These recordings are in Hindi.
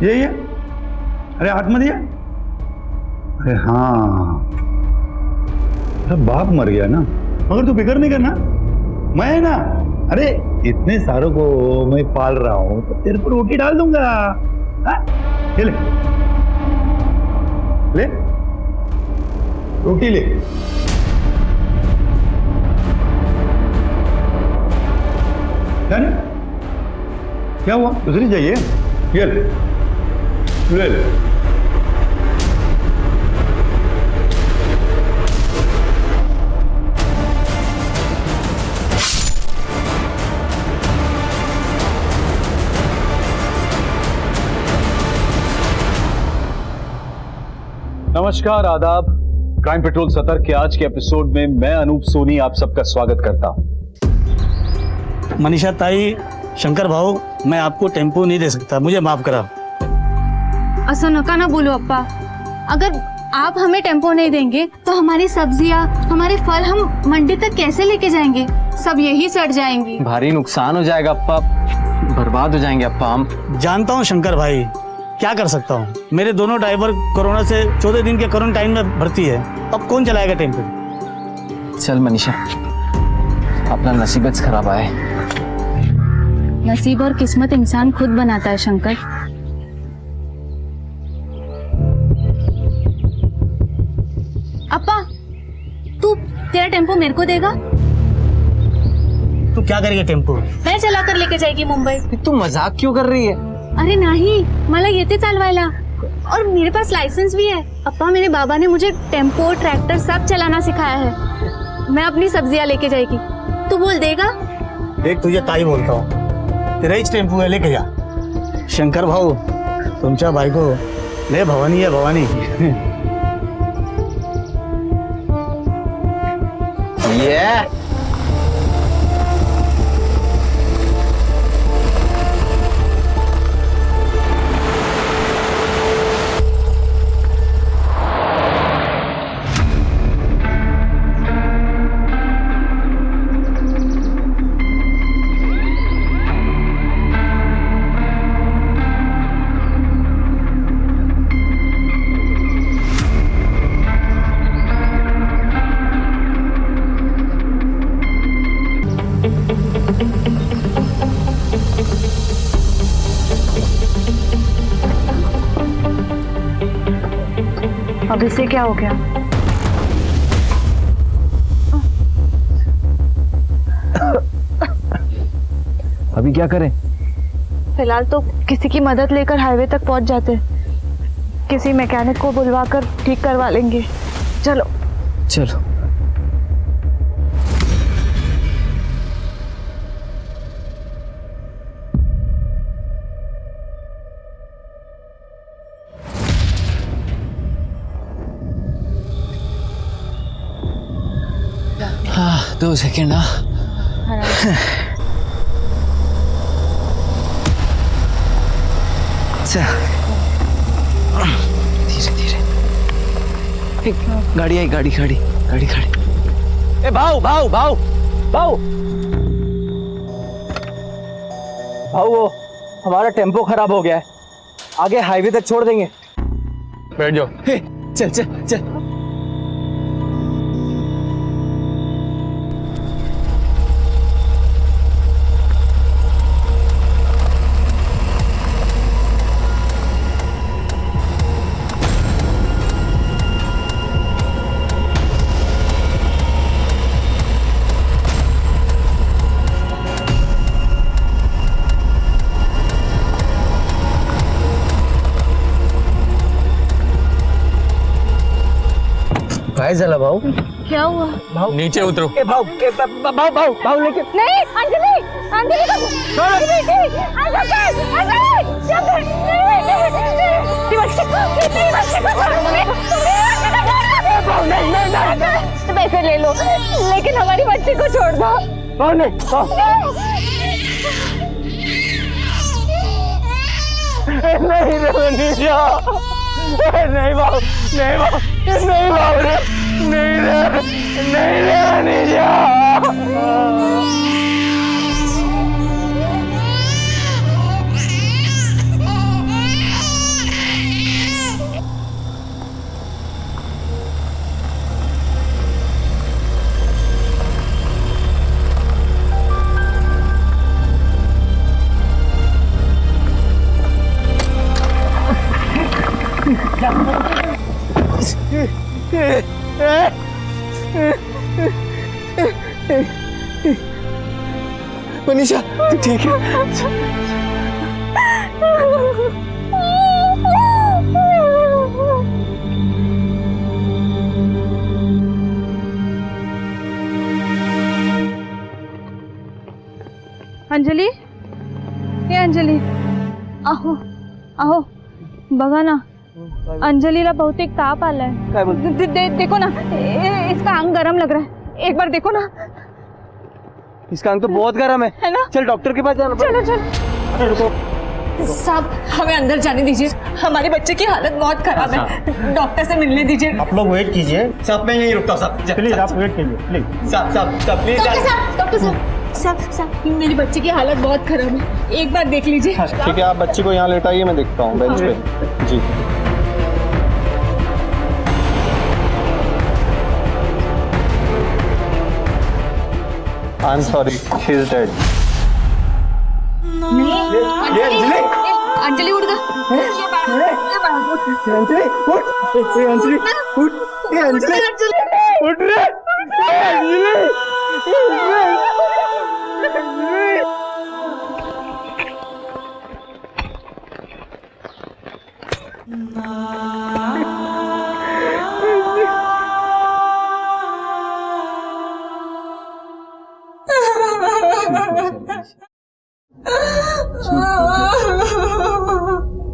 यही है। अरे हाथ मत दिया। अरे हाँ, अरे बाप मर गया ना, मगर तू फिक्र नहीं करना, मैं ना, अरे इतने सारों को मैं पाल रहा हूं तो तेरे को रोटी डाल दूंगा। हाँ? ये ले ले रोटी ले। क्या हुआ, दूसरी चाहिए? ये ले ले ले। नमस्कार, आदाब। क्राइम पेट्रोल सतर्क के आज के एपिसोड में मैं अनूप सोनी आप सबका स्वागत करता हूं। मनीषा ताई, शंकर भाऊ, मैं आपको टेम्पो नहीं दे सकता, मुझे माफ करा। ऐसा नका ना बोलो अप्पा, अगर आप हमें टेम्पो नहीं देंगे तो हमारी सब्जियां, हमारे फल हम मंडी तक कैसे लेके जाएंगे? सब यही सड़ जाएंगी। भारी नुकसान हो जाएगा अप्पा, बर्बाद हो जाएंगे अप्पा हम। जानता हूँ शंकर भाई, क्या कर सकता हूँ। मेरे दोनों ड्राइवर कोरोना से 14 दिन के क्वारंटाइन में भर्ती है, अब कौन चलाएगा टेम्पो? चल मनीषा, अपना नसीबत खराब आए। नसीब और किस्मत इंसान खुद बनाता है शंकर। अप्पा, तेरा टेम्पो मेरे को देगा? तू क्या करेगा टेम्पो? मैं चला कर लेके जाएगी मुंबई। तू मजाक क्यों कर रही है? अरे नहीं, मला येते चालवायला और मेरे पास लाइसेंस भी है। अप्पा, मेरे बाबा ने मुझे टेम्पो, ट्रैक्टर सब चलाना सिखाया है। मैं अपनी सब्जियां लेके जाएगी, तू बोल देगा? देख, तुझे ताई बोलता हूँ, तेरा ही टेम्पो है, लेके जा। शंकर भाऊ, तुमच्या बायको लय भवानी है, भवानी। ये अब इससे क्या हो गया? अभी क्या करें? फिलहाल तो किसी की मदद लेकर हाईवे तक पहुंच जाते, किसी मैकेनिक को बुलवाकर ठीक करवा लेंगे। चलो चलो। हाँ, 2 सेकेंड। धीरे धीरे। गाड़ी आई, गाड़ी खड़ी। ए भाऊ भाऊ भाऊ भाऊ भाऊ, वो हमारा टेम्पो खराब हो गया है, आगे हाईवे तक छोड़ देंगे। बैठ जाओ। चल चल चल। काय झालं भाऊ? क्या हुआ? भाऊ नीचे उतरो। ए भाऊ, भाऊ भाऊ भाऊ लेके नहीं, अंजलि, अंजलि को अंजलि, पैसे ले लो, लेकिन हमारी बच्ची को छोड़ दो। नहीं मनीषा, नहीं भाऊ, नहीं भाऊ, नहीं भाऊ रे, नहीं रे मनीषा। मनीषा तू ठीक है? अंजली, हे अंजली, आहो आहो बघा ना, अंजलीला बहुतेक ताप आलाय. काय बोलते? देखो ना, इसका अंग गरम लग रहा है. एक बार देखो ना. इसका अंग तो बहुत गर्म है ना? चल डॉक्टर के पास जाना चलो चलो. अरे रुको. साहब हमें अंदर जाने दीजिए, हमारे बच्चे की हालत बहुत खराब है, डॉक्टर से मिलने दीजिए. आप लोग वेट कीजिए. साहब मैं यहीं रुकता हूँ साहब. प्लीज आप वेट कीजिए प्लीज. साहब प्लीज. डॉक्टर साहब मेरी बच्चे की हालत बहुत खराब है, एक बार देख लीजिए. ठीक है, आप बच्ची को यहाँ लेटाइए, मैं देखता हूँ बेंच पे. जी. I am sorry, she is dead. Anjali उठ उठ रे.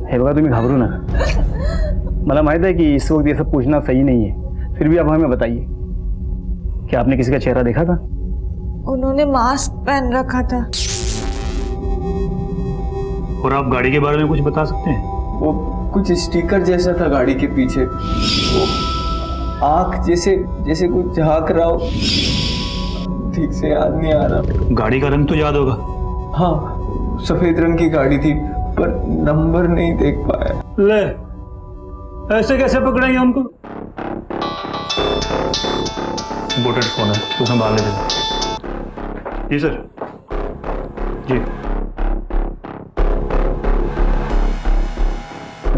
हे बघा तुम्ही घाबरू नका. मला माहित है कि इस वक्त ये सब पूछना सही नहीं है, फिर भी आप हमें बताइए कि आपने किसी का चेहरा देखा था? उन्होंने मास्क पहन रखा था. और आप गाड़ी के बारे में कुछ बता सकते हैं? वो कुछ स्टिकर जैसा था गाड़ी के पीछे, वो आंख जैसे कुछ झांक रहा हो, ठीक से याद नहीं आ रहा. गाड़ी का रंग तो याद होगा? हाँ, सफेद रंग की गाड़ी थी, पर नंबर नहीं देख पाया. ले, ऐसे कैसे पकड़ेंगे उनको? बोटेड फोन है, तो संभाल लेते. जी सर. जी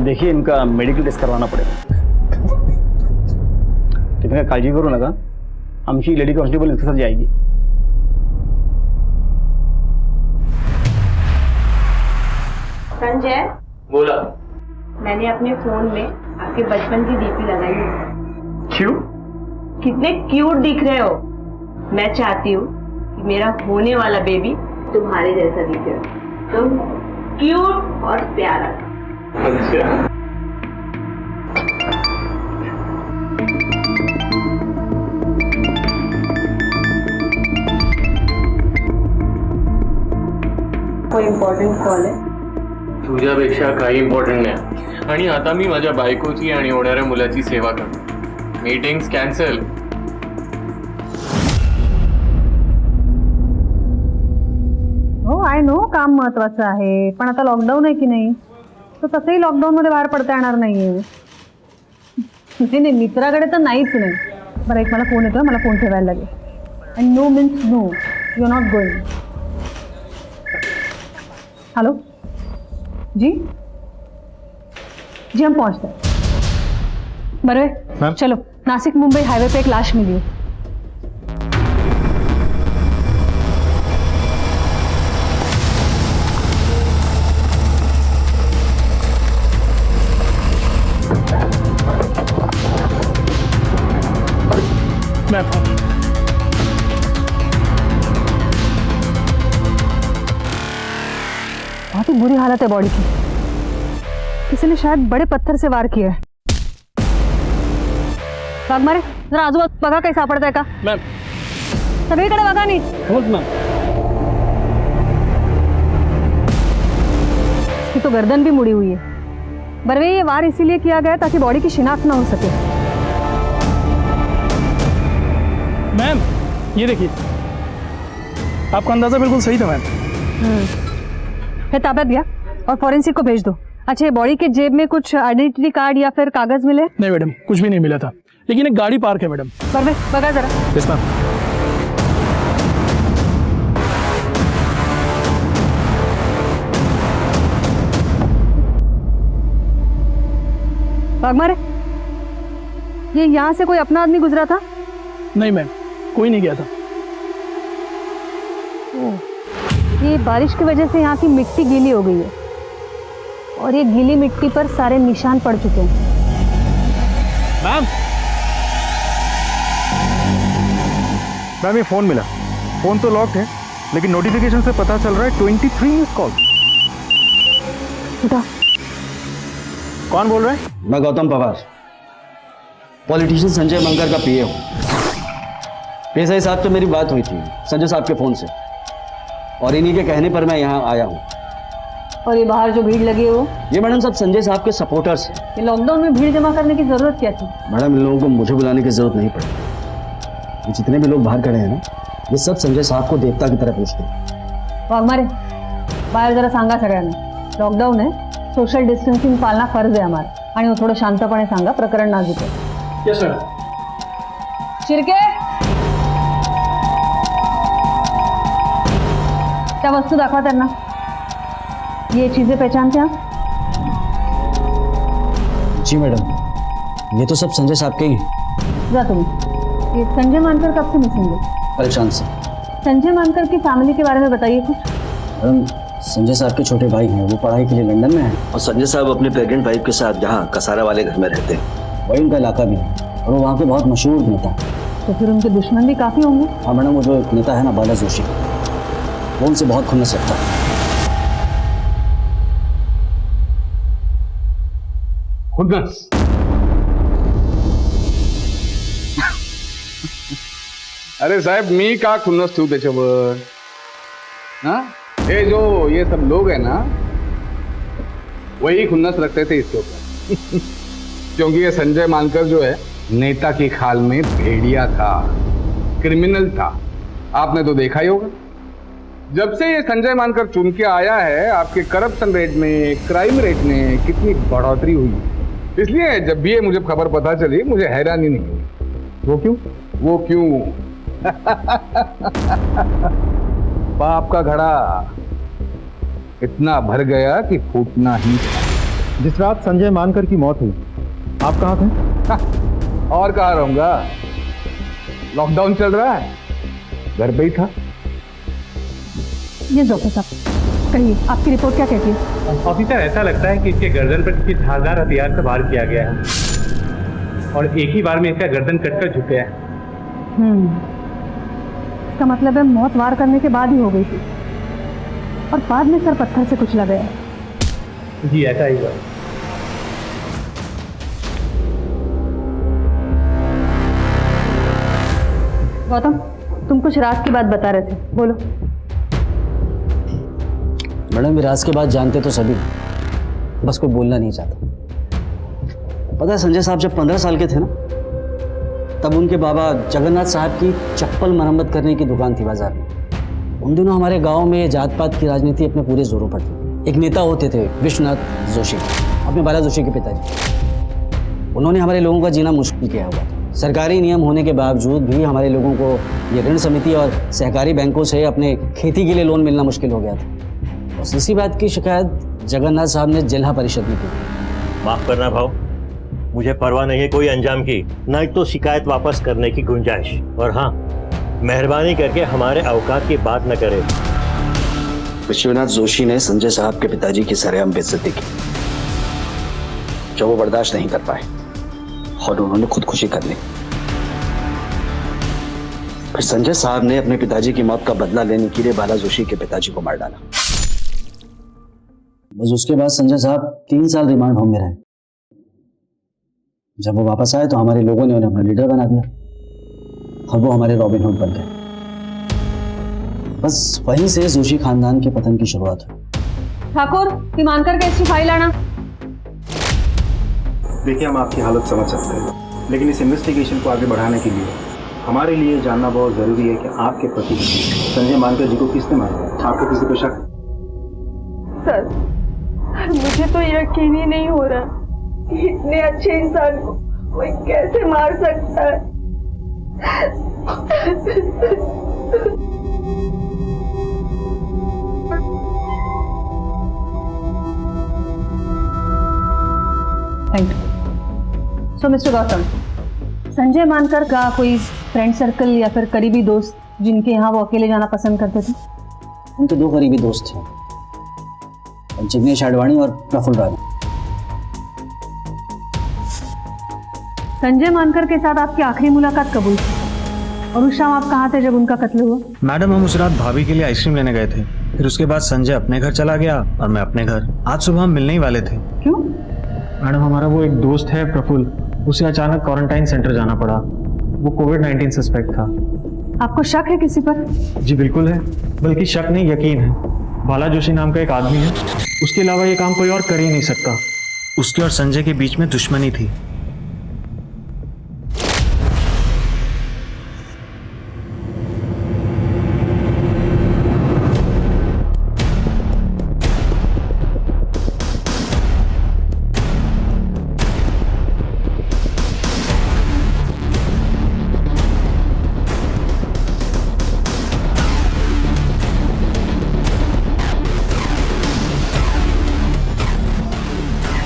देखिए, इनका मेडिकल टेस्ट करवाना पड़ेगा. तुम्ही काय काळजी करू नका, आमची लेडी कॉन्स्टेबल इनके साथ जाएगी. संजय, बोला. मैंने अपने फोन में आपके बचपन की डीपी लगाई है. क्यों? कितने क्यूट दिख रहे हो. मैं चाहती हूँ कि मेरा होने वाला बेबी तुम्हारे जैसा दिखे. तुम क्यूट और प्यारा. अच्छा. कोई इम्पॉर्टंट कॉल है? तुझ्यापेक्षा काही इम्पॉर्टंट नाही. आणि आता मी माझ्या बायकोची आणि होणाऱ्या मुलाची सेवा करतो. Meetings cancel. हो आय नो काम महत्वाचं आहे, पण आता लॉकडाऊन आहे की नाही, तर तसंही लॉकडाऊन मध्ये बाहेर पडता येणार नाहीये. नाही मित्राकडे तर नाहीच नाही. बरं एक मला फोन येतोय, मला फोन ठेवायला लागेल. And no means no, you are not going. Hello जी जी हम पहुंचते हैं. बरवे चलो, नासिक मुंबई हाईवे पे एक लाश मिली है. बहुत ही बुरी हालत है बॉडी की. किसी ने शायद बड़े पत्थर से वार किया है. वाघमारे जरा आजूबाजू बघा, काही सापडतंय का? मॅम. सगळीकडे बघा नीट. हो मॅम. इसकी तो गर्दन भी मुड़ी हुई है. बरवे ये वार इसीलिए किया गया ताकि बॉडी की शिनाख्त ना हो सके. मैम ये देखिए, आपका अंदाजा बिल्कुल सही था मैम. फिर ताबत गया और फॉरेंसिक को भेज दो. अच्छा, ये बॉडी के जेब में कुछ आइडेंटिटी कार्ड या फिर कागज मिले? नहीं मैडम, कुछ भी नहीं मिला था, लेकिन एक गाड़ी पार्क है मैडम. बरवे बघा जरा. Yes ma'am. वाघमारे ये यहाँ से कोई अपना आदमी गुजरा था? नहीं मैम, कोई नहीं गया था। ये बारिश की वजह से यहाँ की मिट्टी गीली हो गई है और ये गीली मिट्टी पर सारे निशान पड़ चुके हैं। मैम ये फोन मिला, फोन तो लॉक्ड है लेकिन नोटिफिकेशन से पता चल रहा है 23 मिस कॉल। उठा। कौन बोल रहा है? मैं गौतम पवार, पॉलिटिशियन संजय मंगर का पीए हूँ। पीएसआई साहब से मेरी बात हुई थी संजय साहब के फोन से, और इन्हीं के कहने पर मैं यहाँ आया हूँ। और ये बाहर जो भीड़ लगी है वो? ये मैडम सब संजय साहब के सपोर्टर्स हैं। ये लॉकडाउन में भीड़ जमा करने की जरूरत क्या थी? मैडम इन लोगों को मुझे बुलाने की जरूरत नहीं पड़ी। ये जितने भी लोग बाहर खड़े हैं ना, ये सब संजय साहब को देवता की तरह पूछते हैं। वाघमारे, बाहेर जरा सांगा सगळ्यांना, लॉकडाऊन आहे, सोशल डिस्टन्सिंग पाळणं फर्ज आहे आम्हाला, आणि थोडं शांतपणे सांगा, प्रकरण नाजूक आहे। Yes sir. शिर्के, त्या वस्तू दाखवा त्यांना। ये चीजें पहचानते हैं आप? जी मैडम, ये तो सब संजय साहब के ही हैं। जा तुम्हें। ये संजय मानकर कब से मिसिंग है? परेशान से। संजय मानकर की फैमिली के बारे में बताइए कुछ। मैडम संजय साहब के छोटे भाई हैं, वो पढ़ाई के लिए लंदन में हैं, और संजय साहब अपने प्रेग्नेंट वाइफ के साथ यहाँ कसारा वाले घर में रहते हैं। वही उनका इलाका भी है और वो वहाँ के बहुत मशहूर नेता हैं। तो फिर उनके दुश्मन भी काफी होंगे। हाँ मैडम, वो जो एक नेता है ना बाला जोशी, वो उनसे बहुत खुन्नस रखता है। खुन्नस? अरे साहेब, मी का खुन्नस ठेवू त्याच्यावर? ना ये जो ये सब लोग हैं ना, वही खुन्नस रखते थे इसके ऊपर। क्योंकि ये संजय मानकर जो है नेता की खाल में भेड़िया था, क्रिमिनल था। आपने तो देखा ही होगा, जब से ये संजय मानकर चुन के आया है, आपके करप्शन रेट में, क्राइम रेट में कितनी बढ़ोतरी हुई। इसलिए जब भी ये मुझे खबर पता चली, मुझे हैरानी नहीं हुई। वो क्यों? वो क्यों? पाप का घड़ा इतना भर गया कि फूटना ही था। जिस रात संजय मानकर की मौत हुई, आप कहाँ थे? और कहाँ रहूंगा? लॉकडाउन चल रहा है, घर पे ही था। ये जोफर साहब, कहिए आपकी रिपोर्ट क्या कहती है? ऑफिसर, ऐसा लगता है कि इसके गर्दन पर किसी धारदार हथियार से वार किया गया है और एक ही बार में इसका गर्दन कटकर झुक गया है। इसका मतलब है मौत वार करने के बाद ही हो गई थी और बाद में सर पत्थर से कुचला गया। जी ऐसा ही हुआ। गौतम, तुम कुछ राज की बात बता रहे थे, बोलो। मैडम विराज के बाद जानते तो सभी, बस कोई बोलना नहीं चाहता। पता है संजय साहब जब 15 साल के थे ना, तब उनके बाबा जगन्नाथ साहब की चप्पल मरम्मत करने की दुकान थी बाजार में। उन दिनों हमारे गांव में जात पात की राजनीति अपने पूरे जोरों पर थी। एक नेता होते थे विश्वनाथ जोशी, अपने बाला जोशी के पिताजी। उन्होंने हमारे लोगों का जीना मुश्किल किया हुआ था। सरकारी नियम होने के बावजूद भी हमारे लोगों को ये ऋण समिति और सहकारी बैंकों से अपने खेती के लिए लोन मिलना मुश्किल हो गया था। और इसी बात की शिकायत जगन्नाथ साहब ने जिला परिषद में की। माफ करना भाव, मुझे परवाह नहीं है कोई अंजाम की, न तो शिकायत वापस करने की गुंजाइश। और हाँ, मेहरबानी करके हमारे औकात की बात न करें। विश्वनाथ जोशी ने संजय साहब के पिताजी की सरेआम बेइज्जती की, जो वो बर्दाश्त नहीं कर पाए और उन्होंने खुदकुशी कर ली। फिर संजय साहब ने अपने पिताजी की मौत का बदला लेने के लिए बाला जोशी के पिताजी को मार डाला। बस उसके बाद संजय साहब 3 साल रिमांड होम में रहे। जब वो वापस आए तो हमारे लोगों ने उन्हें अपना लीडर बना दिया और वो हमारे रॉबिन हुड बन गए। बस वहीं से जोशी खानदान के पतन की शुरुआत हुई। ठाकुर, ती मानकर केस की फाइल आना। देखिए, हम आपकी हालत समझ सकते हैं, लेकिन इस इन्वेस्टिगेशन को आगे बढ़ाने के लिए हमारे लिए जानना बहुत जरूरी है कि आपके पति संजय मानकर जी को किसने मारा। आपको किसी पे शक? सर, मुझे तो यकीन ही नहीं हो रहा, इतने अच्छे इंसान को कोई कैसे मार सकता है। Thank you. So mister Gautam, Sanjay मानकर का कोई फ्रेंड सर्कल या फिर करीबी दोस्त जिनके यहाँ वो अकेले जाना पसंद करते थे? उनके 2 करीबी दोस्त थे, जिग्नेश आडवाणी और प्रफुल्ल राणा। संजय मानकर के साथ आपकी आखिरी मुलाकात कब हुई थी? और उस शाम आप कहाँ थे जब उनका कत्ल हुआ? मैडम, हम उस रात भाभी के लिए आइसक्रीम लेने गए थे। फिर उसके बाद संजय अपने घर चला गया और मैं अपने घर। आज सुबह हम मिलने ही वाले थे। क्यों? मैडम, हमारा वो एक दोस्त है प्रफुल्ल, उसे अचानक क्वारंटाइन सेंटर जाना पड़ा। वो कोविड-19 सस्पेक्ट था। आपको शक है किसी पर? जी बिल्कुल है, बल्कि शक नहीं यकीन है। बाला जोशी नाम का एक आदमी है, उसके अलावा ये काम कोई और कर ही नहीं सकता। उसके और संजय के बीच में दुश्मनी थी।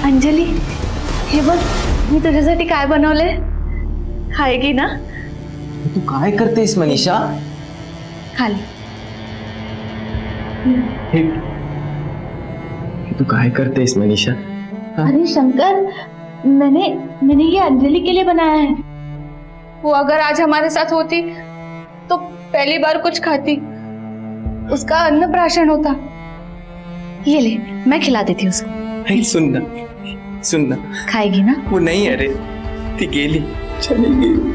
अंजली, हे बघ, मी तुझ्यासाठी काय बनवले, खाएगी ना? तू काय करतेस मनीषा? खाली तू काय करतेस मनीषा? अरे शंकर, मैंने ये अंजलि के लिए बनाया है। वो अगर आज हमारे साथ होती तो पहली बार कुछ खाती, उसका अन्नप्राशन होता। ये ले, मैं खिला देती हूँ उसको। सुन ना, खाएगी ना? वो नहीं, अरे ती गेली, चली गई।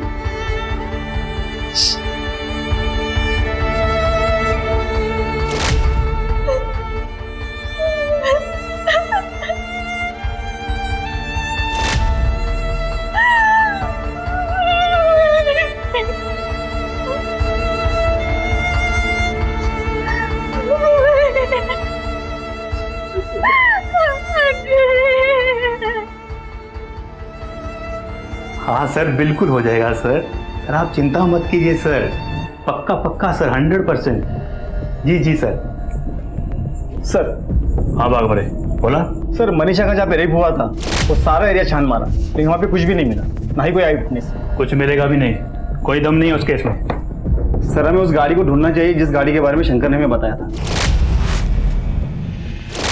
हाँ सर, बिल्कुल हो जाएगा सर। सर आप चिंता मत कीजिए सर, पक्का पक्का सर, 100%। जी जी सर। सर। हाँ बाग बड़े, बोला। सर, मनीषा का जहाँ पे रेप हुआ था वो सारा एरिया छान मारा, लेकिन वहाँ पे कुछ भी नहीं मिला, ना ही कोई आई विटनेस। कुछ मिलेगा भी नहीं, कोई दम नहीं है उस केस में। सर, हमें उस गाड़ी को ढूंढना चाहिए जिस गाड़ी के बारे में शंकर ने हमें बताया था।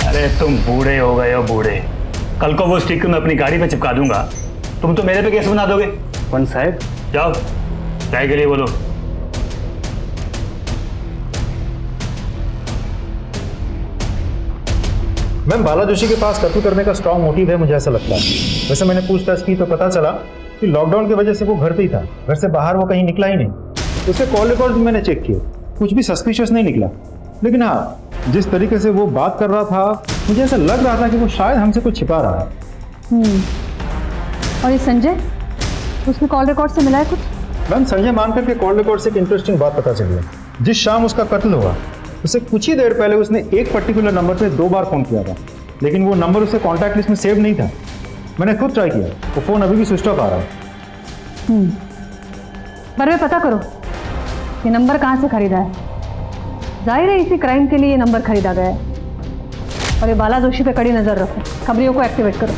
अरे तुम बूढ़े हो गए हो, बूढ़े। कल को वो स्टिकर मैं अपनी गाड़ी पे चिपका दूंगा, तुम तो मेरे पे केस बना दोगे। पंच साहब, जाओ, चाय के लिए बोलो। मैम, बाला जोशी के पास कत्ल करने का स्ट्रॉन्ग मोटिव है, मुझे ऐसा लगता है। वैसे मैंने पूछताछ की तो पता चला कि लॉकडाउन की वजह से वो घर पे ही था, घर से बाहर वो कहीं निकला ही नहीं। उसके कॉल रिकॉर्ड भी मैंने चेक किए, कुछ भी सस्पिशियस नहीं निकला। लेकिन हाँ, जिस तरीके से वो बात कर रहा था, मुझे ऐसा लग रहा था कि वो शायद हमसे कुछ छिपा रहा है। और ये संजय, उसके कॉल रिकॉर्ड से मिला है कुछ? मैम, संजय मानकर के कॉल रिकॉर्ड से एक इंटरेस्टिंग बात पता चली है। जिस शाम उसका कत्ल हुआ, उससे कुछ ही देर पहले उसने एक पर्टिकुलर नंबर पे 2 बार फोन किया था, लेकिन वो नंबर उसके कॉन्टैक्ट लिस्ट में सेव नहीं था। मैंने खुद ट्राई किया, वो फोन अभी भी स्विच ऑफ आ रहा है। पर वे पता करो ये नंबर कहाँ से खरीदा है। जाहिर है इसी क्राइम के लिए ये नंबर खरीदा गया है। और ये बाला जोशी पे कड़ी नजर रखो, खबरियों को एक्टिवेट करो।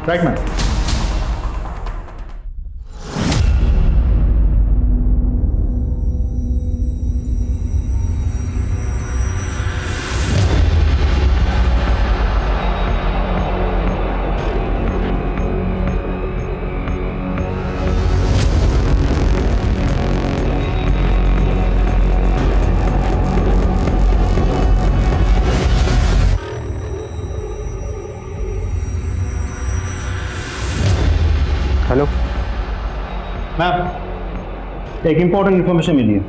Right ma'am. हेलो मैम, एक इंपॉर्टेंट इन्फॉर्मेशन मिली है।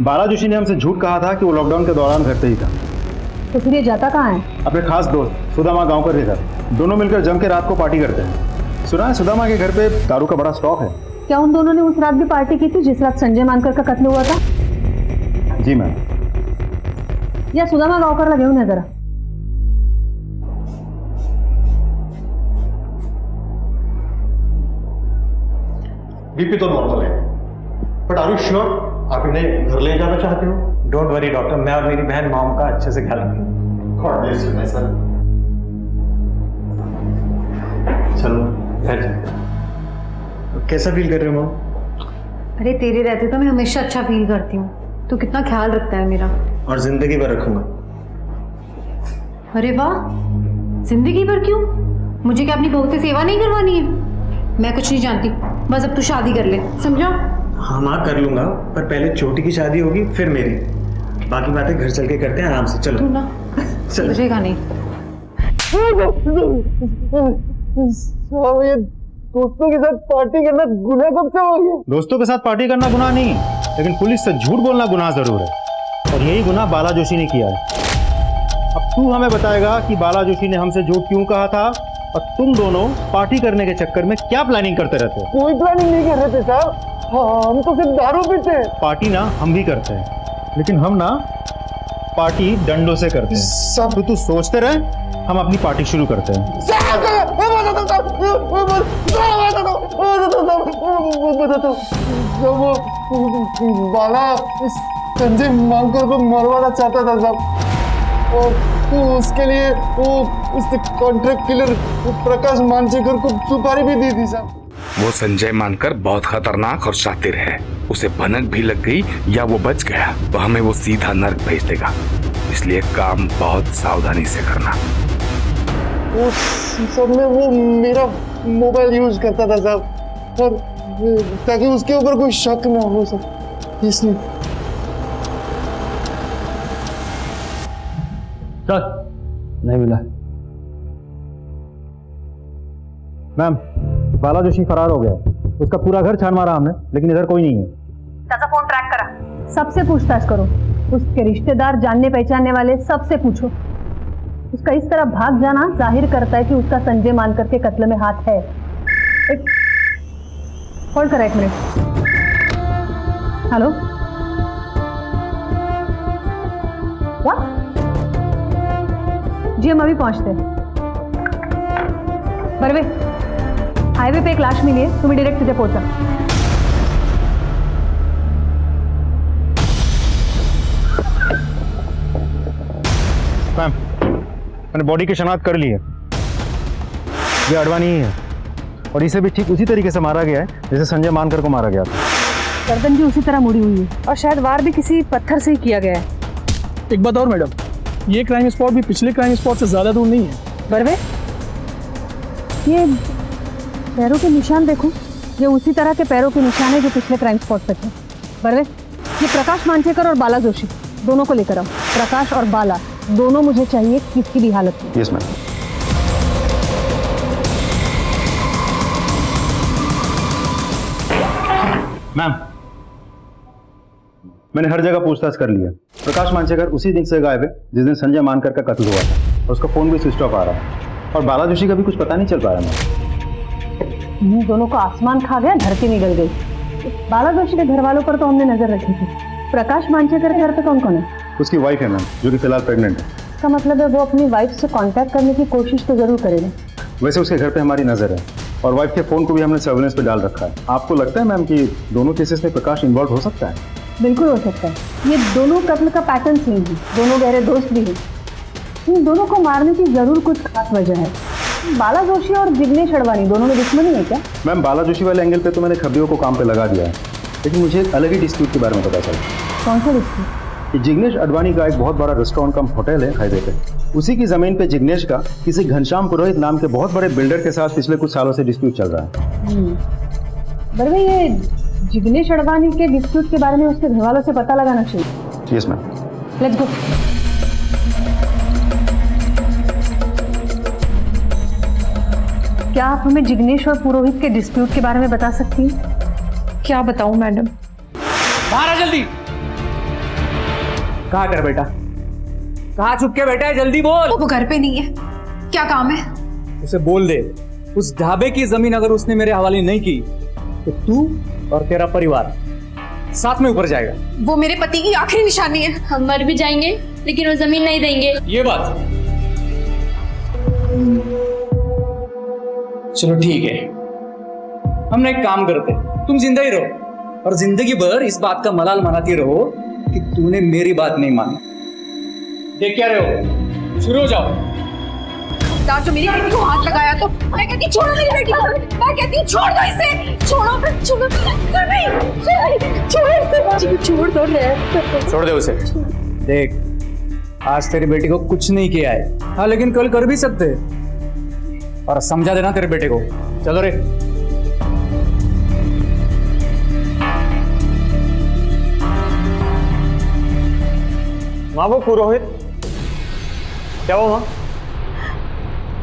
बाला जोशी ने हमसे झूठ कहा था कि वो लॉकडाउन के दौरान घर पे ही था। तो फिर ये जाता कहाँ है? अपने खास दोस्त सुदामा गांवकर के घर। दोनों मिलकर जम के रात को पार्टी करते हैं। सुना है सुदामा के घर पे दारू का बड़ा स्टॉक है। क्या उन दोनों ने उस रात भी पार्टी की थी जिस रात संजय मानकर का कत्ल हुआ था? जी मैम। या सुदामा गांवकर लगे हुए जरा। बीपी तो नॉर्मल है, बट आर यू श्योर आप इन्हें घर ले जाना चाहते हो? डोंट वरी डॉक्टर, मैं और मेरी बहन मॉम का अच्छे से ख्याल रखेंगे। God bless you my son. चलो घर जाते हैं। कैसा फील कर रहे हो मॉम? अरे तेरे रहते तो मैं हमेशा अच्छा फील करती हूँ। तू कितना ख्याल रखता है मेरा। और जिंदगी भर रखूंगा। अरे वाह, जिंदगी भर क्यों? मुझे क्या अपनी बहू से सेवा नहीं करवानी है? मैं कुछ नहीं जानती, बस अब तू शादी कर ले, समझा? हाँ माँ कर लूंगा, पर पहले छोटी की शादी होगी फिर मेरी। बाकी बातें घर चल के करते हैं आराम से। चलो तू ना समझेगा नहीं। दोस्तों के साथ पार्टी करना गुनाह कब से हो गया? दोस्तों के साथ पार्टी करना गुनाह नहीं है, लेकिन पुलिस से झूठ बोलना गुनाह जरूर है, और यही गुनाह बाला जोशी ने किया है। अब तू हमें बताएगा कि बाला जोशी ने हमसे झूठ क्यों कहा था, और तुम दोनों पार्टी करने के चक्कर में क्या प्लानिंग करते रहते हो? कोई प्लानिंग नहीं कर रहे थे साहब, हम तो सिर्फ दारू पीते हैं। पार्टी ना हम भी करते हैं, लेकिन हम ना पार्टी डंडों से करते हैं। सब तू सोचते रहे, हम अपनी पार्टी शुरू करते हैं। बाला संजय मानकर को मरवाना चाहता था साहब, और तो उसके लिए वो उस कॉन्ट्रैक्ट किलर प्रकाश मानचेकर को सुपारी भी दी थी साहब। वो संजय मानकर बहुत खतरनाक और शातिर है, उसे भनक भी लग गई या वो बच गया तो हमें वो सीधा नर्क भेज देगा, इसलिए काम बहुत सावधानी से करना। उस सब में वो मेरा मोबाइल यूज करता था साहब, और ताकि उसके ऊपर कोई शक ना हो सके, इसलिए। नहीं मिला। मैम, बाला जोशी फरार हो गया है। उसका पूरा घर छान मारा हमने, लेकिन इधर कोई नहीं है। चाचा फोन ट्रैक करा। सबसे पूछताछ करो, उसके रिश्तेदार, जानने पहचानने वाले सबसे पूछो। उसका इस तरह भाग जाना जाहिर करता है कि उसका संजय मानकर के कत्ल में हाथ है। एक होल्ड करा, 1 मिनट। Hello, what? जी हम अभी पहुंचते हैं। बरवे, हाईवे पे एक लाश मिली है, तुम्हें डायरेक्ट तिथे पोहोचा। मैम, मैंने बॉडी की शनाख्त कर ली है। ये अडवाणी ही है, और इसे भी ठीक उसी तरीके से मारा गया है जैसे संजय मानकर को मारा गया था। गर्दन भी उसी तरह मुड़ी हुई है, और शायद वार भी किसी पत्थर से ही किया गया है। एक बात और मैडम, ये क्राइम स्पॉट भी पिछले क्राइम स्पॉट से ज्यादा दूर नहीं है। बरवे, ये पैरों के निशान देखो, ये उसी तरह के पैरों के निशान है जो पिछले क्राइम स्पॉट पे थे। बरवे, ये प्रकाश मानचेकर और बाला जोशी दोनों को लेकर आओ। प्रकाश और बाला दोनों मुझे चाहिए, किसी भी हालत में। Yes ma'am. मैम, मैंने हर जगह पूछताछ कर लिया। प्रकाश मानचेकर उसी दिन से गायब है जिस दिन संजय मानकर का कत्ल हुआ था, और उसका फोन भी स्विच ऑफ आ रहा है, और बाला जोशी का भी कुछ पता नहीं चल पा रहा है। इन दोनों को आसमान खा गया, धरती निकल गई। बाला जोशी के घर वालों पर तो हमने नजर रखी थी। प्रकाश मानचेकर के घर पे कौन कौन है? उसकी वाइफ है मैम, जो कि फिलहाल प्रेग्नेंट है। इसका मतलब है वो अपनी वाइफ से कांटेक्ट करने की कोशिश तो जरूर करेगा। वैसे उसके घर पे हमारी नजर है, और वाइफ के फोन को भी हमने सर्वेलेंस पे डाल रखा है। आपको लगता है मैम कि दोनों केसेस में प्रकाश इन्वॉल्व हो सकता है? बिल्कुल हो सकता है। ये दोनों कत्ल का पैटर्न सेम है, दोनों गहरे दोस्त भी हैं। इन दोनों को मारने की जरूर कुछ खास वजह है। बाला जोशी और जिग्नेश अडवाणी दोनों में दुश्मनी है क्या? मैम, बाला जोशी वाले एंगल पे तो मैंने खबरियों को काम पे लगा दिया है, लेकिन मुझे एक अलग ही डिस्प्यूट के बारे में पता चला। कौन सा डिस्प्यूट? कि जिग्नेश अडवाणी का एक बहुत बड़ा रेस्टोरेंट कम होटल है हाईवे पे। उसी की जमीन पे जिग्नेश का किसी घनश्याम पुरोहित नाम के बहुत बड़े बिल्डर के साथ पिछले कुछ सालों से डिस्प्यूट चल रहा है। बरवे, ये जिग्नेश अडवाणी के डिस्प्यूट के बारे में उसके घर वालों से पता लगाना चाहिए। Yes ma'am. Let's go. क्या आप हमें जिग्नेश और पुरोहित के डिस्प्यूट के बारे में बता सकती हैं? क्या बताऊं मैडम? बाहर आ जल्दी। कहाँ कर बेटा, कहाँ छुप के बैठा है? जल्दी बोल। वो घर पे नहीं है, क्या काम है? उसे बोल दे, उस ढाबे की जमीन अगर उसने मेरे हवाले नहीं की तो तू और तेरा परिवार साथ में ऊपर जाएगा। वो मेरे पति की आखिरी निशानी है। हम मर भी जाएंगे लेकिन वो जमीन नहीं देंगे। ये बात। चलो ठीक है, हम एक काम करते, तुम जिंदा ही रहो और जिंदगी भर इस बात का मलाल मनाती रहो कि तूने मेरी बात नहीं मानी। देख क्या रहे हो, शुरू हो जाओ। खबरदार जो मेरी बेटी को हाथ लगाया तो मैं कहती हूँ छोड़ो मेरी बेटी को, मैं कहती हूँ छोड़ दो इसे, छोड़ो छोड़ो छोड़ दो रे, छोड़ दे उसे। देख, आज तेरी बेटी को कुछ नहीं किया है, हाँ, लेकिन कल कर भी सकते, और समझा देना तेरे बेटे को। चलो रे। माँ वो पुरोहित, क्या हुआ माँ?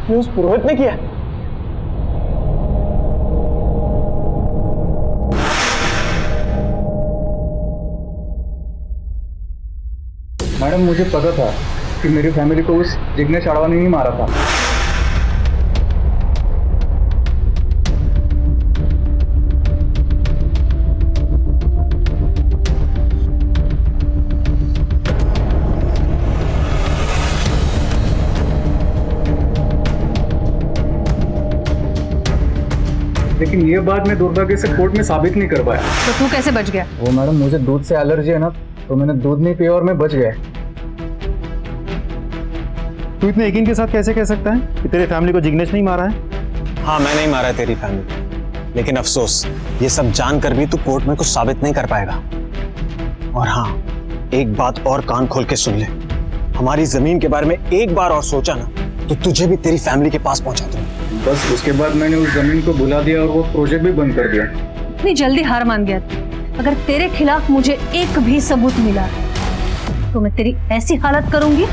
ये उस पुरोहित ने किया? मैडम, मुझे पता था कि मेरी फैमिली को उस जिग्नेश अडवाणी ने ही मारा था। लेकिन ये बात मैं दुर्भाग्य से कोर्ट में साबित नहीं कर पाया। तो तू कैसे बच गया? वो मैडम, मुझे दूध से एलर्जी है ना, तो मैंने दूध नहीं पिया और मैं बच गया। तू इतने यकीन के साथ कैसे कह सकता है कि तेरे फैमिली को जिग्नेश नहीं मारा है? हाँ, मैं नहीं मारा है तेरी फैमिली, लेकिन अफसोस ये सब जानकर भी तू कोर्ट में कुछ साबित नहीं कर पाएगा। और हाँ, एक बात और कान खोल के सुन ले, हमारी जमीन के बारे में एक बार और सोचा ना तो तुझे भी तेरी फैमिली के पास पहुंचा दूंगा। बस उसके बाद मैंने उस जमीन को भुला दिया और वो प्रोजेक्ट भी बंद कर दिया। इतनी जल्दी हार मान गया तू? अगर तेरे खिलाफ मुझे एक भी सबूत मिला तो मैं तेरी ऐसी हालत करूंगी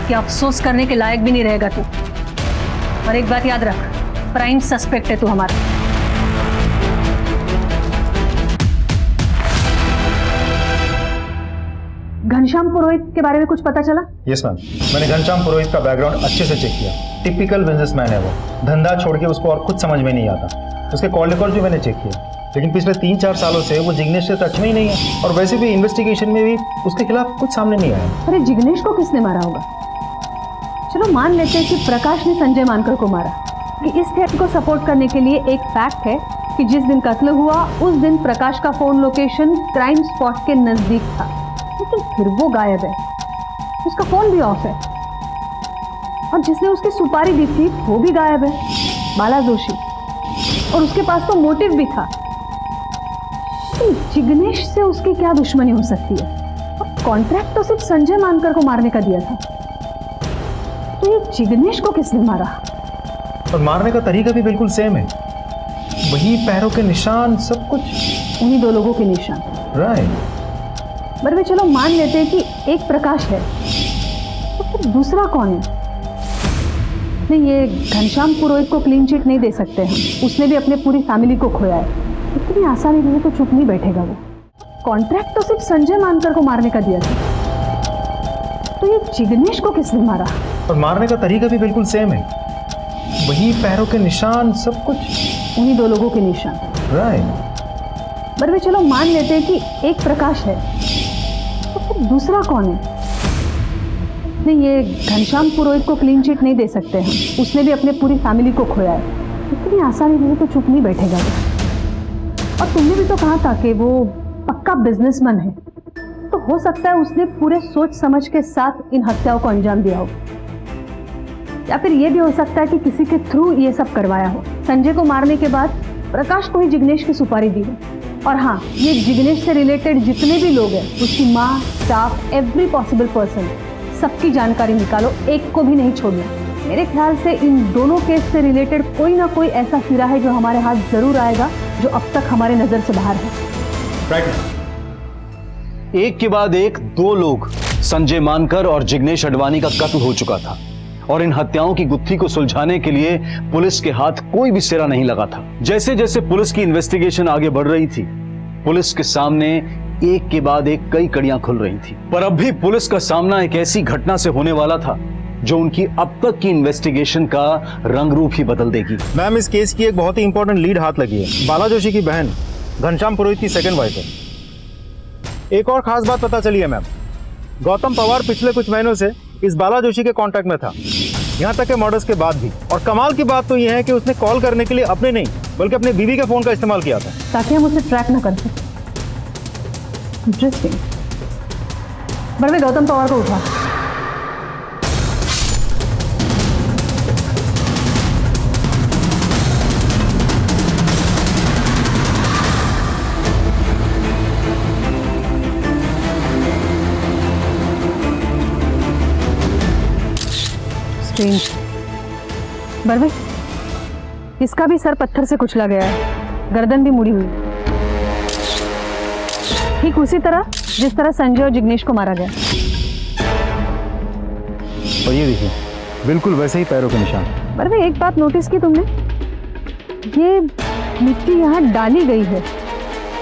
कि अफसोस करने के लायक भी नहीं रहेगा तू। और एक बात याद रख, प्राइम सस्पेक्ट है तू हमारा। घनश्याम पुरोहित के बारे में कुछ पता चला? यस मैम, मैंने घनश्याम पुरोहित का बैकग्राउंड अच्छे से चेक किया। टिपिकल बिजनेसमैन है वो, धंधा छोड़ के उसको और कुछ समझ में नहीं आता। उसके कॉल रिकॉर्ड भी मैंने चेक किया, लेकिन पिछले 3-4 सालों से वो जिग्नेश से टच में ही नहीं है, और वैसे भी इन्वेस्टिगेशन में भी उसके खिलाफ कुछ सामने नहीं आया। अरे जिग्नेश को किसने मारा होगा? चलो मान लेते हैं कि प्रकाश ने संजय मानकर को मारा। कि इस थ्योरी को सपोर्ट करने के लिए एक फैक्ट है कि जिस दिन कत्ल हुआ उस दिन प्रकाश का फोन लोकेशन क्राइम स्पॉट के नजदीक था, लेकिन फिर वो गायब है, उसका फोन भी ऑफ है, और जिसने उसकी सुपारी दी थी वो भी गायब है, बाला जोशी, और उसके पास तो मोटिव भी था। तो जिग्नेश से उसकी क्या दुश्मनी हो सकती है? और कॉन्ट्रैक्ट तो सिर्फ संजय मानकर को मारने का दिया था, तो ये जिग्नेश को किसने मारा? और मारने का तरीका भी बिल्कुल सेम है, वही पैरों के निशान, सब कुछ उन्हीं 2 लोगों के निशान। राइट। पर वे चलो मान लेते हैं कि एक प्रकाश है, तो फिर दूसरा कौन है? नहीं, ये घनश्याम पुरोहित को क्लीन चिट नहीं दे सकते हम, उसने भी अपने पूरी फैमिली को खोया है। इतनी आसानी से तो चुप नहीं बैठेगा वो। कॉन्ट्रैक्ट तो सिर्फ संजय मानकर को मारने का दिया था, तो ये जिग्नेश को किसने मारा? और मारने का तरीका भी बिल्कुल सेम है, वही पैरों के निशान, सब कुछ उन्हीं 2 लोगों के निशान। राइट। पर वे चलो मान लेते हैं कि एक प्रकाश है, तो फिर दूसरा कौन है? नहीं, ये घनश्याम पुरोहित को क्लीन चिट नहीं दे सकते हम, उसने भी अपने पूरी फैमिली को खोया है। इतनी आसानी से तो चुप नहीं बैठेगा वो। और तुमने भी तो कहा था कि वो पक्का बिजनेसमैन है, तो हो सकता है उसने पूरे सोच समझ के साथ इन हत्याओं को अंजाम दिया हो, या फिर ये भी हो सकता है कि किसी के थ्रू ये सब करवाया हो। संजय को मारने के बाद प्रकाश को ही जिग्नेश की सुपारी दी हो। और हाँ, ये जिग्नेश से रिलेटेड जितने भी लोग हैं, उसकी माँ, स्टाफ, एवरी पॉसिबल पर्सन, सबकी जानकारी निकालो, एक को भी नहीं छोड़ना। मेरे ख्याल से इन दोनों केस से रिलेटेड कोई ना कोई ऐसा सिरा है जो हमारे हाथ जरूर आएगा, जो अब तक हमारे नजर से बाहर है। राइट। एक के बाद एक 2 लोग, संजय मानकर और जिग्नेश अडवाणी का कत्ल हो चुका था, और इन हत्याओं की गुत्थी को सुलझाने के लिए पुलिस के हाथ कोई भी सिरा नहीं लगा था। जैसे जैसे पुलिस की इन्वेस्टिगेशन आगे बढ़ रही थी, पुलिस के सामने एक के बाद एक कई कड़ियां खुल रही थी। पर अब भी पुलिस का सामना एक ऐसी घटना से होने वाला था जो उनकी अब तक की इन्वेस्टिगेशन का रंग रूप ही बदल देगी। मैम, इस केस की एक बहुत ही इंपॉर्टेंट लीड हाथ लगी है। बाला जोशी की बहन घनश्याम पुरोहित की सेकंड वाइफ है। एक और खास बात पता चली है मैम, गौतम पवार पिछले कुछ महीनों से इस बाला जोशी के कांटेक्ट में था, यहाँ तक के मर्डर्स के बाद भी। और कमाल की बात तो यह है कि उसने कॉल करने के लिए अपने नहीं बल्कि अपने बीवी के फोन का इस्तेमाल किया था, ताकि हम उसे ट्रैक न कर सकें। इंटरेस्टिंग। बड़े गौतम पवार को उठा। स्ट्रेंज। बरवे, इसका भी सर पत्थर से कुचला गया है, गर्दन भी मुड़ी हुई, ठीक उसी तरह जिस तरह संजय और जिग्नेश को मारा गया। और ये देखिए, बिल्कुल वैसे ही पैरों के निशान। बरवे, एक बात नोटिस की तुमने? ये मिट्टी यहाँ डाली गई है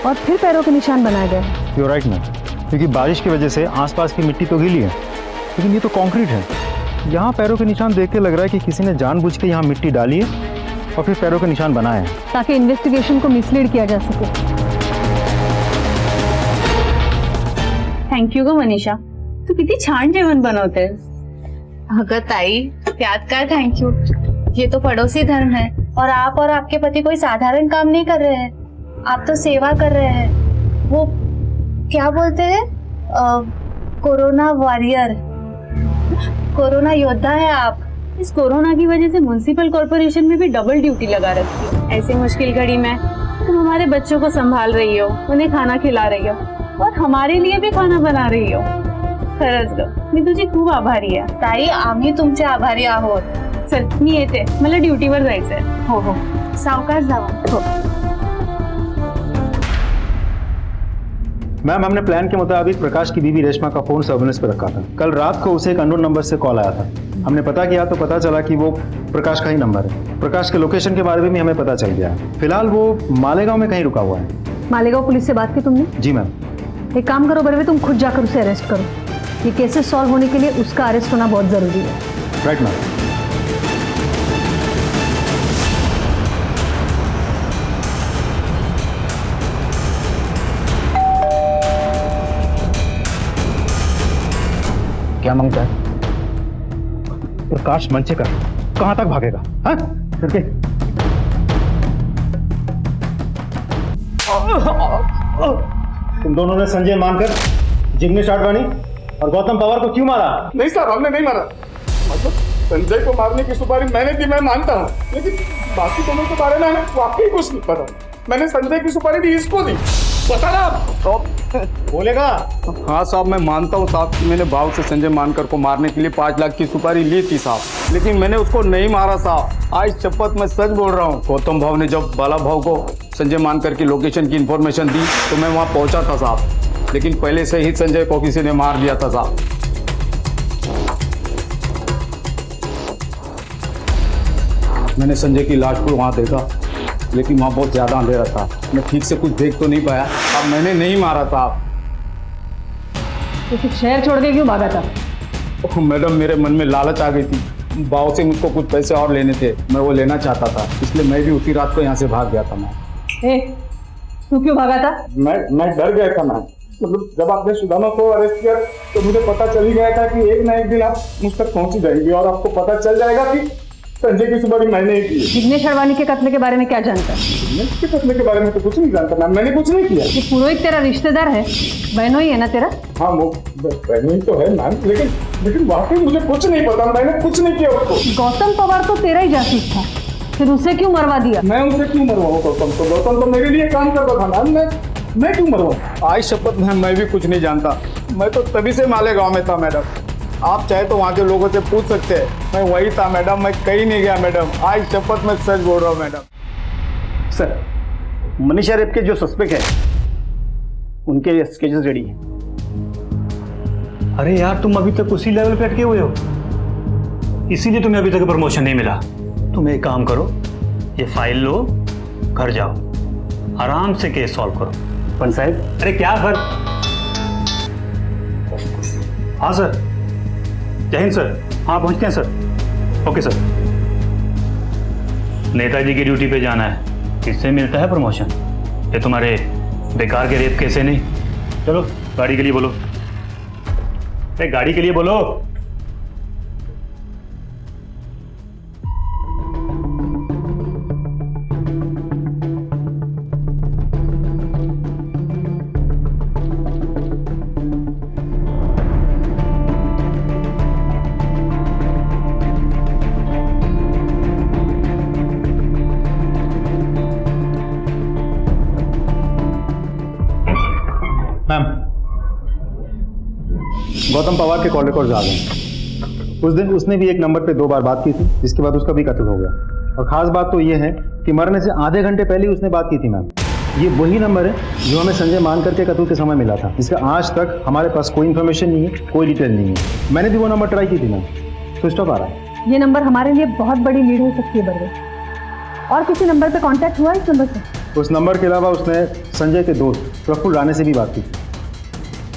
और फिर पैरों के निशान बनाए गए। यू राइट मैम, क्योंकि बारिश की वजह से आसपास की मिट्टी तो गीली है, लेकिन ये तो कंक्रीट है। यहाँ पैरों के निशान देख के लग रहा है कि किसी ने जानबूझ के यहाँ मिट्टी डाली है और फिर पैरों के निशान बनाए हैं, ताकि इन्वेस्टिगेशन को मिसलीड किया जा सके। थँक यू ग मनीषा, तू किती छान जेवण बनवतेस. अगं ताई, त्यात काय थैंक यू, ये तो पड़ोसी धर्म है और आप और आपके पति कोई साधारण काम नहीं कर रहे हैं, आप तो सेवा कर रहे हैं। वो क्या बोलते हैं, कोरोना वॉरियर, कोरोना योद्धा है आप। इस कोरोना की वजह से म्युनिसिपल कॉर्पोरेशन में भी डबल ड्यूटी लगा रखी है। ऐसी मुश्किल घड़ी में तुम हमारे बच्चों को संभाल रही हो, उन्हें खाना खिला रही हो और हमारे लिए भी खाना बना रही हो। खरंच ग, मी तुझी खूप आभारी आहे. ताई, आम्ही तुमचे आभारी आहोत. चल मी येते, मला ड्युटीवर जायचंय. हो हो, सावकाश जावा. हो. मैम, हमने प्लान के मुताबिक प्रकाश की बीवी रेशमा का फोन सर्विलेंस पर रखा था। कल रात को उसे एक अननोन नंबर से कॉल आया था। हमने पता किया तो पता चला कि वो प्रकाश का ही नंबर है। प्रकाश के लोकेशन के बारे में भी हमें पता चल गया है। फिलहाल वो मालेगांव में कहीं रुका हुआ है। मालेगांव पुलिस से बात की तुमने? जी मैम। एक काम करो बरवे, तुम खुद जाकर उसे अरेस्ट करो। ये केसेस सॉल्व होने के लिए उसका अरेस्ट होना बहुत जरूरी है। Right ma'am. क्या मांगता है? प्रकाश मंचेकर कहां तक भागेगा? हाँ? करके तुम दोनों ने संजय मानकर, जिग्नेश आडवाणी और गौतम पवार को क्यों मारा? नहीं सर, हमने नहीं मारा। मतलब संजय को मारने की सुपारी मैंने दी, मैं मानता हूँ, लेकिन बाकी दोनों के बारे में वाकई कुछ नहीं पता। मैंने संजय की सुपारी दी, इसको दी, पता ना आप बोलेगा? हाँ साहब, मैं मानता हूँ साहब कि मैंने भाव से संजय मानकर को मारने के लिए 5 लाख की सुपारी ली थी साहब, लेकिन मैंने उसको नहीं मारा साहब। आज शपथ मैं सच बोल रहा हूँ। गौतम भाव ने जब बाला भाव को संजय मानकर की लोकेशन की इंफॉर्मेशन दी तो मैं वहाँ पहुँचा था साहब, लेकिन पहले से ही संजय को किसी ने मार दिया था साहब। मैंने संजय की लाश को वहाँ देखा, लेकिन वहाँ बहुत ज्यादा अंधेरा था, मैं ठीक से कुछ देख तो नहीं पाया। अब मैंने नहीं मारा था। तो फिर शहर छोड़ के क्यों भागा था? मैडम, मेरे मन में लालच आ गई थी। बाव से मुझको कुछ पैसे और लेने थे, मैं वो लेना चाहता था, इसलिए मैं भी उसी रात को यहाँ से भाग गया था। मैं तू क्यों भागा था? मैं डर गया था मैम। मतलब जब आपने सुदामा को अरेस्ट किया तो मुझे पता चल ही गया था कि एक ना एक दिन आप मुझ तक पहुंच ही जाएंगे और आपको पता चल जाएगा कि संजय की सुपारी मैंने ही की। जिग्नेश आडवाणी के कत्ल के बारे में क्या जानता है? जिग्नेश के कत्ल के बारे में तो कुछ नहीं जानता मैम, मैंने कुछ नहीं किया। ये पुरोहित तेरा रिश्तेदार है, बहनों ही है ना तेरा? हाँ, वो बहनों ही तो है मैम, लेकिन वाकई मुझे कुछ नहीं पता, मैंने कुछ नहीं किया उसको। गौतम पवार तो तेरा ही जासूस था, फिर उसे क्यों मरवा दिया? मैं उसे क्यों मरवाऊँ गौतम को? गौतम तो मेरे लिए काम करता था मैम, मैं क्यों मरवाऊँ? आज शपथ मैम, मैं भी कुछ नहीं जानता। मैं तो तभी से मालेगांव में था मैडम, आप चाहे तो वहाँ के लोगों से पूछ सकते हैं, मैं वही था मैडम, मैं कहीं नहीं गया मैडम। आज शपथ मैं सच बोल रहा हूँ मैडम। सर, मनीषा रेप के जो सस्पेक्ट है उनके स्केचेस रेडी हैं। अरे यार, तुम अभी तक उसी लेवल पे अटके हुए हो, इसीलिए तुम्हें अभी तक प्रमोशन नहीं मिला। तुम एक काम करो, ये फाइल लो, घर जाओ, आराम से केस सॉल्व करो। पंच साहब, अरे क्या सर? हाँ सर, जय हिंद सर। हाँ, पहुंचते हैं सर। Okay sir. नेताजी की ड्यूटी पे जाना है, इससे मिलता है प्रमोशन। ये तुम्हारे बेकार के रेप कैसे नहीं। चलो गाड़ी के लिए बोलो। अरे गाड़ी के लिए बोलो। मैम, गौतम पवार के कॉल रिकॉर्ड्स आ गए। उस दिन उसने भी एक नंबर पे 2 बार बात की थी, जिसके बाद उसका भी कत्ल हो गया। और खास बात तो ये है कि मरने से आधे घंटे पहले ही उसने बात की थी मैम। ये वही नंबर है जो हमें संजय मानकर के कत्ल के समय मिला था, जिसका आज तक हमारे पास कोई इन्फॉर्मेशन नहीं है, कोई डिटेल नहीं है। मैंने भी वो नंबर ट्राई की थी मैम, स्विच ऑफ आ रहा है। ये नंबर हमारे लिए बहुत बड़ी लीड हो सकती है बरवे। और किसी नंबर पे कांटेक्ट हुआ इस नंबर से? उस नंबर के अलावा उसने संजय के दोस्त प्रफुल्ल राणे से भी बात की।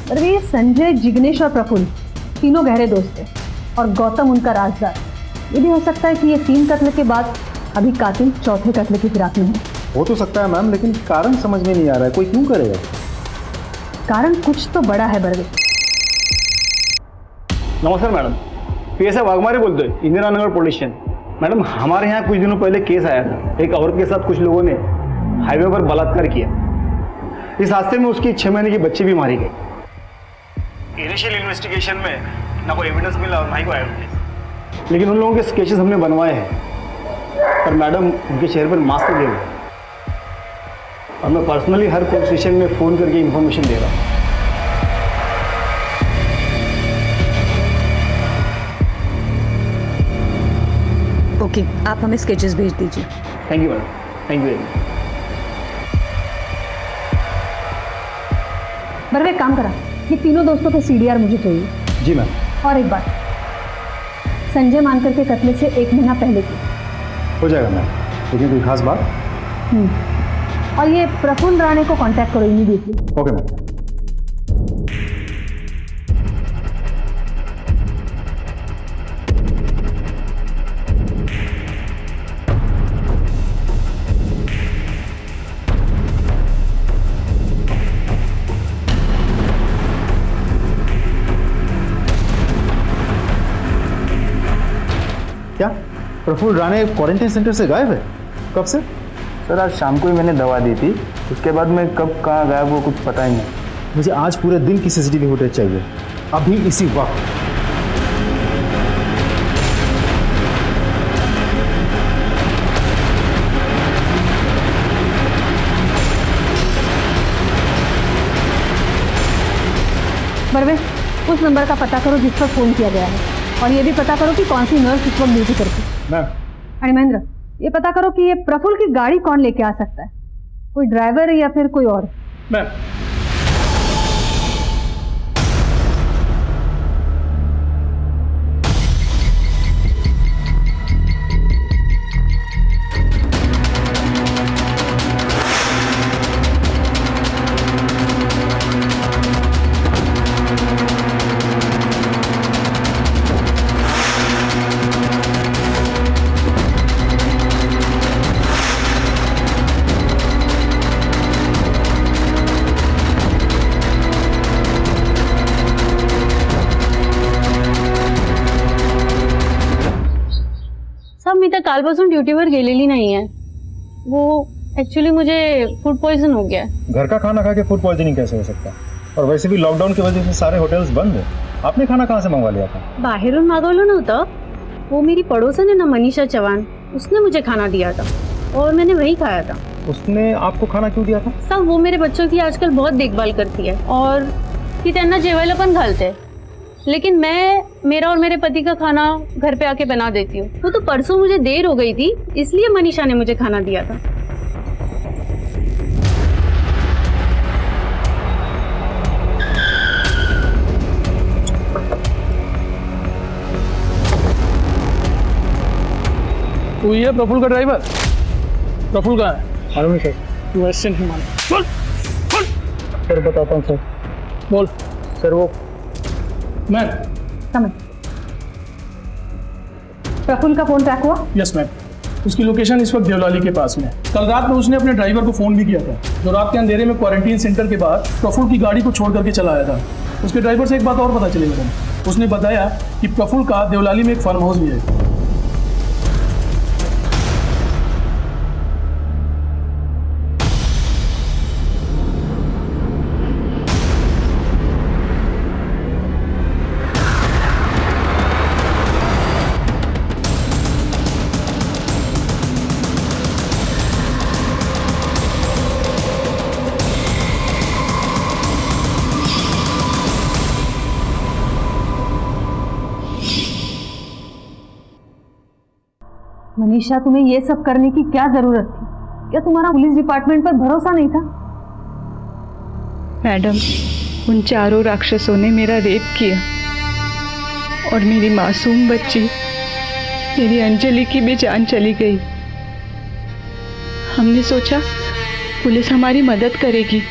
बरवे, ये संजय, जिग्नेश और प्रफुल्ल तीनों गहरे दोस्त थे और गौतम उनका राजदार। ये भी हो सकता है कि ये 3 कत्ल के बाद अभी कातिल चौथे कत्ल की फिराक में है। हो तो सकता है मैम, लेकिन कारण समझ में नहीं आ रहा है, कोई क्यों करेगा? कारण कुछ तो बड़ा है बरवे। नमस्कार मैडम, PSI वाघमारे बोलते हैं, Indira Nagar police station. Madam, हमारे यहाँ कुछ दिनों पहले केस आया था। एक औरत के साथ कुछ लोगों ने हाईवे पर बलात्कार किया। इस हादसे में उसकी 6 महीने की बच्ची भी मारी गई। इनिशियल इन्वेस्टिगेशन में ना कोई एविडेंस मिला और ना ही कोई एविडेंस, लेकिन उन लोगों के स्केचेस हमने बनवाए हैं। पर मैडम, उनके चेहरे पर मास्क लगे हुए, और मैं पर्सनली हर पुलिस स्टेशन में फ़ोन करके इन्फॉर्मेशन दे रहा हूँ। ओके, आप हमें स्केचेस भेज दीजिए। Thank you madam, thank you very much. Barve, एक काम करा, ये तीनों दोस्तों के CDR मुझे चाहिए। जी मैम। और एक बात, संजय मानकर के कत्ल से 1 महीना पहले की। हो जाएगा मैम, लेकिन कोई खास बात? और ये प्रफुल्ल राणे को कांटेक्ट करो इमीडिएटली। Okay ma'am. क्या प्रफुल्ल राणे क्वारंटाइन सेंटर से गायब है? कब से? सर, आज शाम को ही मैंने दवा दी थी, उसके बाद मैं कब कहाँ गायब वो कुछ पता ही नहीं। मुझे आज पूरे दिन की CCTV फुटेज चाहिए, अभी इसी वक्त। बरवे, उस नंबर का पता करो जिस पर फोन किया गया है, और ये भी पता करो कि कौन सी नर्स इस वक्त ड्यूटी करती है। मैम। अरे महेंद्र, ये पता करो कि ये प्रफुल्ल की गाड़ी कौन लेके आ सकता है, कोई ड्राइवर या फिर कोई और। मैम, मी तर कालपासून ड्युटीवर गेलेली नाही आहे. वो एक्चुअली मुझे फूड पॉइजन हो गया है. घर का खाना खा के फूड पॉइजनिंग कैसे हो सकता है? और वैसे भी लॉकडाउन की वजह से सारे होटल्स बंद है. आपने खाना कहाँ से मंगवा लिया था? बाहेरून मागवलं नव्हतं. वो मेरी पड़ोसन है ना, मनीषा चौहान, उसने मुझे खाना दिया था और मैंने वही खाया था. उसने आपको खाना क्यों दिया था? सब वो मेरे बच्चों की आजकल बहुत देखभाल करती है और ती त्यांना जेवायला पण घालते. लेकिन मैं मेरा और मेरे पति का खाना घर पे आके बना देती हूँ. वो तो परसों मुझे देर हो गई थी, इसलिए मनीषा ने मुझे खाना दिया था. तू ये प्रफुल्ल का ड्राइवर? प्रफुल्ल कहाँ है? मालूम नहीं सर. तू ऐसे नहीं मालूम. बोल बोल. सर बताता हूँ सर. बोल. सर वो मैम. समझ. प्रफुल्ल का फोन ट्रैक हुआ? Yes ma'am. उसकी लोकेशन इस वक्त देवलाली के पास में. कल रात में उसने अपने ड्राइवर को फोन भी किया था, जो रात के अंधेरे में क्वारंटीन सेंटर के बाद प्रफुल्ल की गाड़ी को छोड़ करके चला आया था. उसके ड्राइवर से एक बात और पता चली मैडम. उसने बताया कि प्रफुल्ल का देवलाली में एक फार्म हाउस भी है. मनीषा, तुम्हें ये सब करने की क्या जरूरत थी? क्या तुम्हारा पुलिस डिपार्टमेंट पर भरोसा नहीं था? मैडम, उन चारों राक्षसों ने मेरा रेप किया और मेरी मासूम बच्ची, मेरी अंजलि की भी जान चली गई। हमने सोचा पुलिस हमारी मदद करेगी।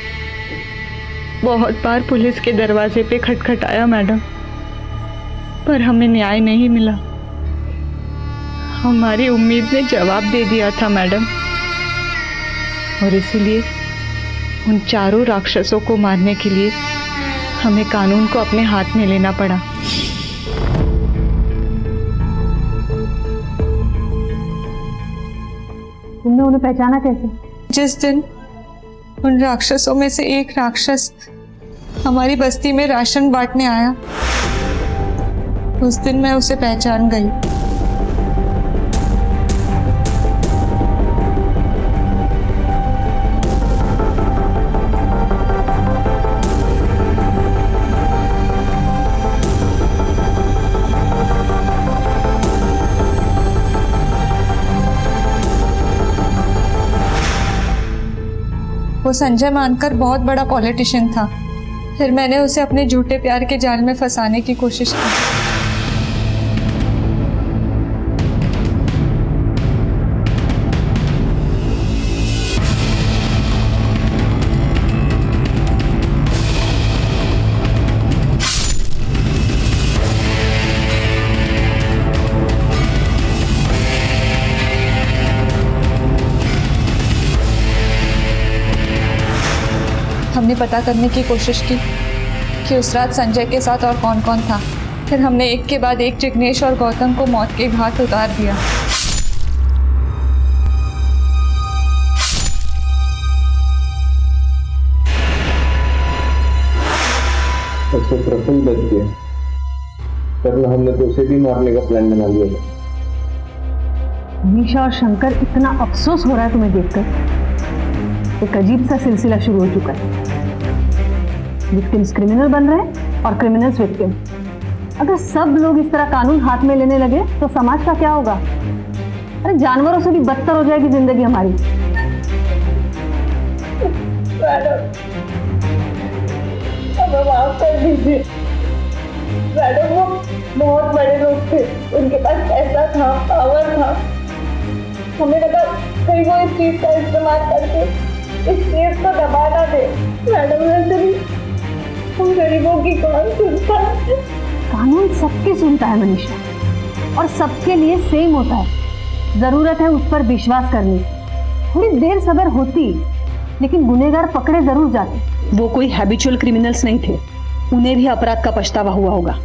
बहुत बार पुलिस के दरवाजे पे खटखटाया मैडम, पर हमें न्याय नहीं मिला। हमारी उम्मीद ने जवाब दे दिया था मैडम, और इसीलिए उन चारों राक्षसों को मारने के लिए हमें कानून को अपने हाथ में लेना पड़ा। तुमने उन्हें पहचाना कैसे? जिस दिन उन राक्षसों में से एक राक्षस हमारी बस्ती में राशन बांटने आया, उस दिन मैं उसे पहचान गई। वो संजय मानकर बहुत बड़ा पॉलिटिशियन था। फिर मैंने उसे अपने झूठे प्यार के जाल में फंसाने की कोशिश की। हमने पता करने की कोशिश की कि उस रात संजय के साथ और कौन कौन था। फिर हमने एक के बाद एक जिग्नेश और गौतम को मौत के घाट उतार दिया। उसको प्रफुल्ल बच गया, वरना हमने तो उसे भी मारने का प्लान बना लिया था। मनीषा और शंकर, इतना अफसोस हो रहा है तुम्हें देखकर। एक अजीब सा सिलसिला शुरू हो चुका है। विक्टिम्स क्रिमिनल बन रहे हैं और क्रिमिनल्स विक्टिम। अगर सब लोग इस तरह कानून हाथ में लेने लगे तो समाज का क्या होगा? अरे जानवरों से भी बदतर हो जाएगी जिंदगी हमारी। मैडम, हमें माफ कर दीजिए। मैडम, वो बहुत बड़े लोग थे, उनके पास पैसा था, पावर था। हमें लगा कहीं वो इस चीज का इस्तेमाल करके इस केस को दबा ना दे। मैडम, वैसे भी हम गरीबों की कौन सुनता है? कानून सबकी सुनता है मनीषा, और सबके लिए सेम होता है। जरूरत है उस पर विश्वास करने की। थोड़ी देर सब्र होती, लेकिन गुनहगार पकड़े जरूर जाते। वो कोई हैबिचुअल क्रिमिनल्स नहीं थे, उन्हें भी अपराध का पछतावा हुआ होगा।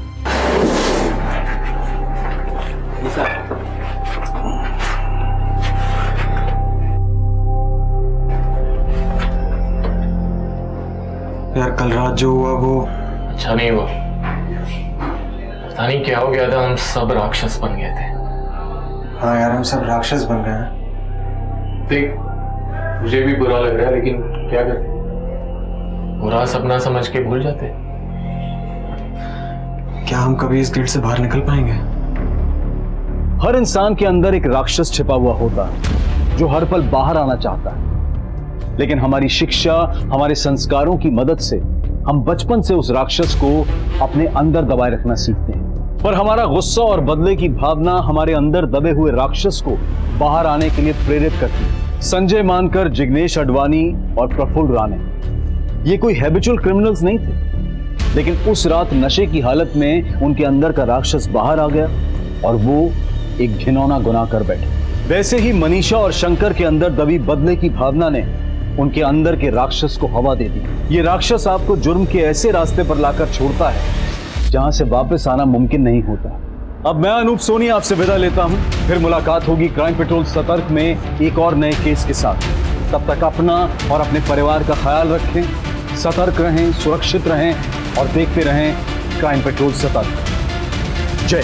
यार, कल रात जो हुआ वो अच्छा नहीं हुआ। पता नहीं क्या हो गया था, हम सब राक्षस बन गए थे। हाँ यार, हम सब राक्षस बन गए हैं। देख, मुझे भी बुरा लग रहा है, लेकिन क्या करें, बुरा सपना समझ के भूल जाते। क्या हम कभी इस गेट से बाहर निकल पाएंगे? हर इंसान के अंदर एक राक्षस छिपा हुआ होता है जो हर पल बाहर आना चाहता है, लेकिन हमारी शिक्षा, हमारे संस्कारों की मदद से हम बचपन से उस राक्षस को अपने अंदर दबाए रखना सीखते हैं। पर हमारा गुस्सा और बदले की भावना हमारे अंदर दबे हुए राक्षस को बाहर आने के लिए प्रेरित करती है। संजय मानकर, जिग्नेश अडवाणी और प्रफुल्ल राणे ये कोई हैबिचुअल क्रिमिनल्स नहीं थे, लेकिन उस रात नशे की हालत में उनके अंदर का राक्षस बाहर आ गया और वो एक घिनौना गुनाह कर बैठे। वैसे ही मनीषा और शंकर के अंदर दबी बदले की भावना ने उनके अंदर के राक्षस को हवा दे दी। ये राक्षस आपको जुर्म के ऐसे रास्ते पर लाकर छोड़ता है जहां से वापस आना मुमकिन नहीं होता। अब मैं अनूप सोनी आपसे विदा लेता हूं, फिर मुलाकात होगी क्राइम पेट्रोल सतर्क में एक और नए केस के साथ। तब तक अपना और अपने परिवार का ख्याल रखें, सतर्क रहें, सुरक्षित रहें और देखते रहें क्राइम पेट्रोल सतर्क। जय।